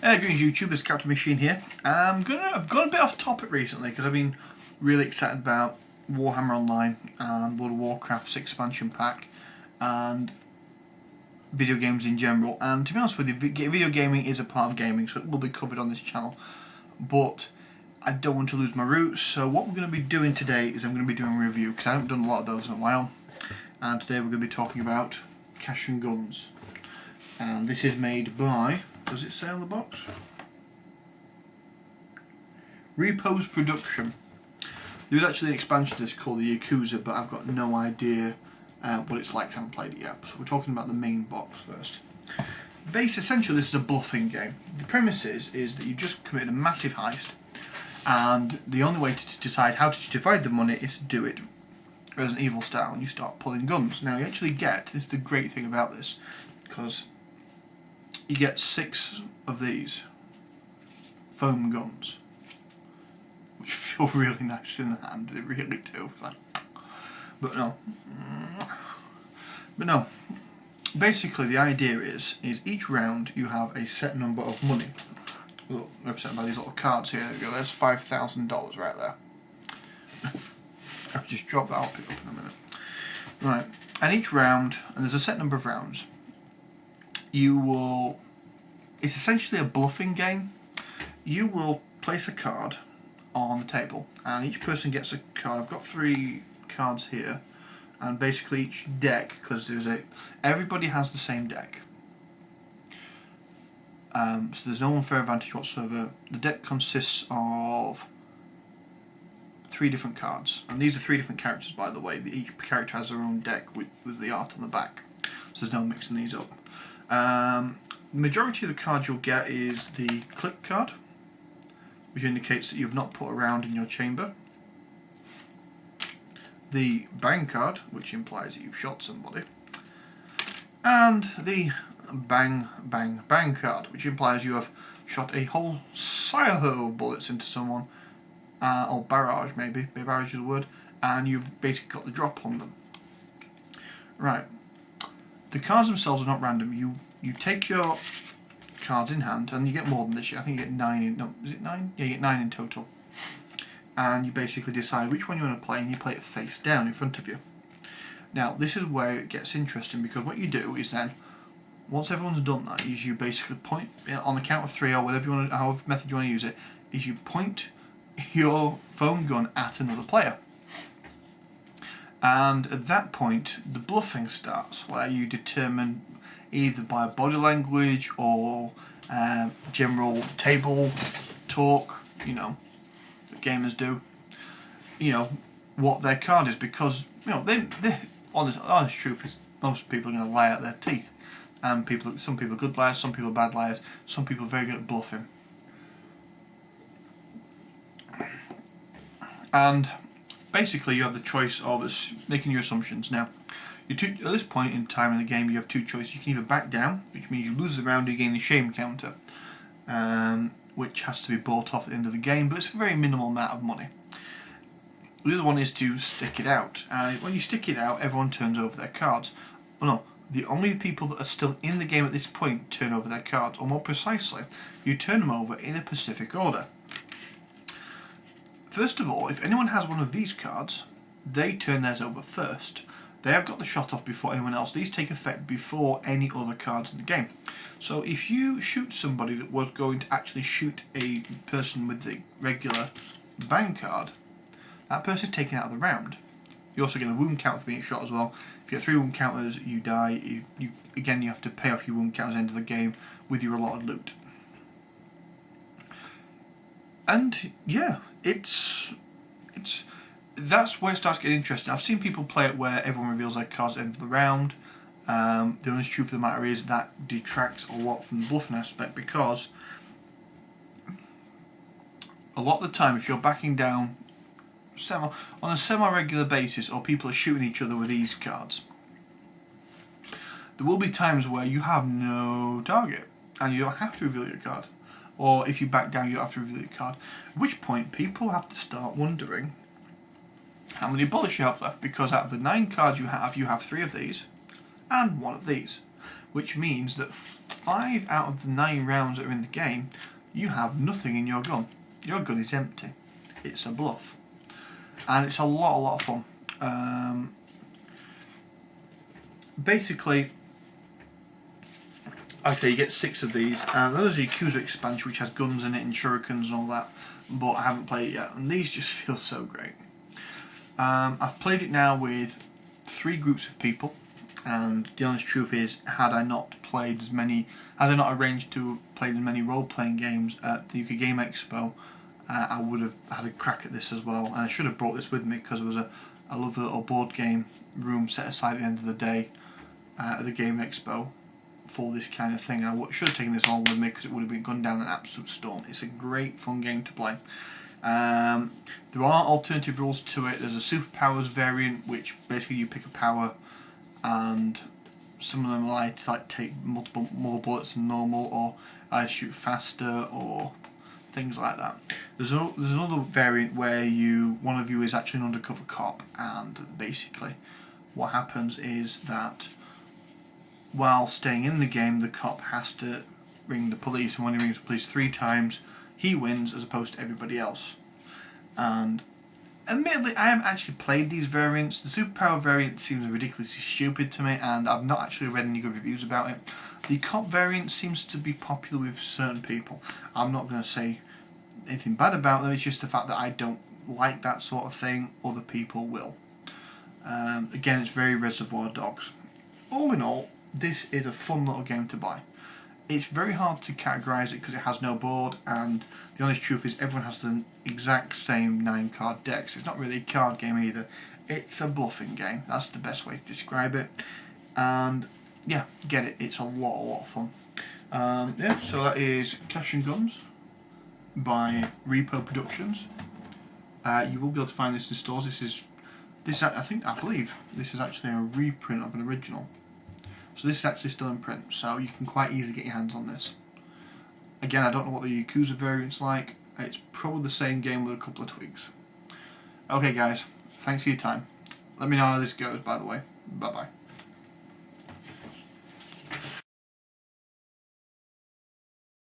Greetings YouTube, it's Captain Machine here. I've gone a bit off topic recently because I've been really excited about Warhammer Online and World of Warcraft's expansion pack and video games in general. And to be honest with you, video gaming is a part of gaming, so it will be covered on this channel. But I don't want to lose my roots, so what we're going to be doing today is I'm going to be doing a review because I haven't done a lot of those in a while. And today we're going to be talking about Cash and Guns. And this is made by, does it say on the box? Repose Production. There's actually an expansion to this called the Yakuza, but I've got no idea what it's like. I haven't played it yet. So we're talking about the main box first. Essentially, this is a bluffing game. The premise is that you just committed a massive heist, and the only way to decide how to divide the money is to do it Resident Evil style, and you start pulling guns. Now you actually get, this is the great thing about this, because you get 6 of these foam guns, which feel really nice in the hand, they really do. But no. Basically the idea is each round you have a set number of money, represented by these little cards here. There we go, there's $5,000 right there. I've just dropped that outfit up in a minute. Right, and each round, and there's a set number of rounds, it's essentially a bluffing game. You will place a card on the table, and each person gets a card. I've got 3 cards here, and basically each deck, because everybody has the same deck. So there's no unfair advantage whatsoever. The deck consists of 3 different cards, and these are 3 different characters, by the way. Each character has their own deck with the art on the back, so there's no mixing these up. The majority of the cards you'll get is the click card, which indicates that you've not put a round in your chamber. The bang card, which implies that you've shot somebody. And the bang bang bang card, which implies you have shot a whole silo of bullets into someone, or barrage maybe, barrage is the word, and you've basically got the drop on them. Right. The cards themselves are not random. You take your cards in hand, and you get more than this. I think you get 9 in. No, is it 9? Yeah, you get 9 in total. And you basically decide which one you want to play, and you play it face down in front of you. Now, this is where it gets interesting, because what you do is then, once everyone's done that, is you basically point on the count of 3 or whatever you want, however method you want to use it, is you point your foam gun at another player. And at that point, the bluffing starts, where you determine either by body language or general table talk, that gamers do, what their card is, because honest truth is most people are going to lie out their teeth, and some people are good liars, some people are bad liars, some people are very good at bluffing. And basically, you have the choice of making your assumptions. Now, at this point in time in the game, you have 2 choices. You can either back down, which means you lose the round, you gain the shame counter, which has to be bought off at the end of the game, but it's a very minimal amount of money. The other one is to stick it out. When you stick it out, everyone turns over their cards. Well, no, the only people that are still in the game at this point turn over their cards, or more precisely, you turn them over in a specific order. First of all, if anyone has one of these cards, they turn theirs over first. They have got the shot off before anyone else. These take effect before any other cards in the game. So if you shoot somebody that was going to actually shoot a person with the regular bang card, that person is taken out of the round. You also get a wound count for being shot as well. If you get 3 wound counters, you die. You have to pay off your wound counters at the end of the game with your allotted loot. And yeah, that's where it starts getting interesting. I've seen people play it where everyone reveals their cards at the end of the round. The honest truth of the matter is that detracts a lot from the bluffing aspect, because a lot of the time, if you're backing down on a semi-regular basis, or people are shooting each other with these cards, there will be times where you have no target and you don't have to reveal your card. Or if you back down, you have to reveal your card. At which point, people have to start wondering how many bullets you have left, because out of the 9 cards you have 3 of these and 1 of these, which means that 5 out of the 9 rounds that are in the game, you have nothing in your gun. Your gun is empty. It's a bluff. And it's a lot of fun. Basically, like I say, you get 6 of these, and there's a Yakuza expansion which has guns in it and shurikens and all that, but I haven't played it yet, and these just feel so great. I've played it now with 3 groups of people, and the honest truth is, had I not arranged to play as many role-playing games at the UK Game Expo, I would have had a crack at this as well, and I should have brought this with me because there was a lovely little board game room set aside at the end of the day at the Game Expo for this kind of thing. I should have taken this all with me because it would have gone down an absolute storm. It's a great fun game to play. There are alternative rules to it. There's a superpowers variant, which basically you pick a power, and some of them allow you to take multiple more bullets than normal, or shoot faster, or things like that. There's another variant where one of you is actually an undercover cop, and basically what happens is that while staying in the game, the cop has to ring the police, and when he rings the police 3 times, he wins as opposed to everybody else. And admittedly, I haven't actually played these variants. The superpower variant seems ridiculously stupid to me, and I've not actually read any good reviews about it. The cop variant seems to be popular with certain people. I'm not going to say anything bad about them, it's just the fact that I don't like that sort of thing. Other people will. Again, it's very Reservoir Dogs. All in all, this is a fun little game to buy. It's very hard to categorise it because it has no board, and the honest truth is everyone has the exact same 9-card decks. It's not really a card game either. It's a bluffing game. That's the best way to describe it. And yeah, get it. It's a lot of fun. Yeah, so that is Cash and Guns by Repo Productions. You will be able to find this in stores. I believe this is actually a reprint of an original. So this is actually still in print, so you can quite easily get your hands on this. Again, I don't know what the Yakuza variant's like. It's probably the same game with a couple of tweaks. Okay guys, thanks for your time. Let me know how this goes, by the way. Bye bye.